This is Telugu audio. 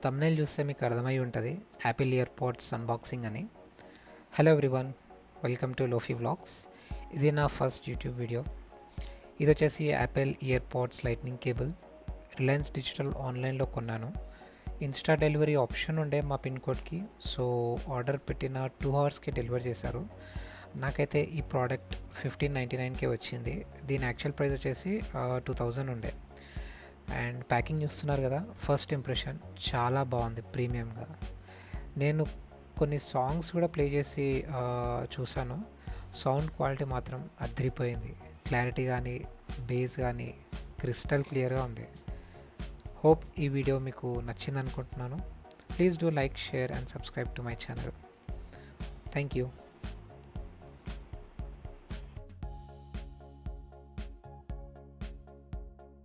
తమ్నైల్ చూస్తే మీకు అర్థమై ఉంటుంది యాపిల్ ఇయర్పాడ్స్ అన్బాక్సింగ్ అని. Hello everyone, welcome to lofi vlogs. ఇది నా ఫస్ట్ యూట్యూబ్ వీడియో. ఇది వచ్చేసి Apple EarPods lightning cable Reliance Digital ఆన్లైన్లో కొన్నాను. ఇన్స్టా డెలివరీ ఆప్షన్ ఉండే మా పిన్ కోడ్కి, సో ఆర్డర్ పెట్టిన 2 అవర్స్కి డెలివర్ చేశారు. నాకైతే ఈ ప్రోడక్ట్ 1599కే వచ్చింది. దీని యాక్చువల్ ప్రైస్ వచ్చేసి 2000 ఉండే. అండ్ ప్యాకింగ్ చూస్తున్నారు కదా, ఫస్ట్ ఇంప్రెషన్ చాలా బాగుంది, ప్రీమియంగా. నేను కొన్ని సాంగ్స్ కూడా ప్లే చేసి చూశాను. సౌండ్ క్వాలిటీ మాత్రం అదిరిపోయింది. క్లారిటీ కానీ బేస్ కానీ క్రిస్టల్ క్లియర్గా ఉంది. హోప్ ఈ వీడియో మీకు నచ్చింది అనుకుంటున్నాను. Please do like, share and subscribe to my channel. Thank you.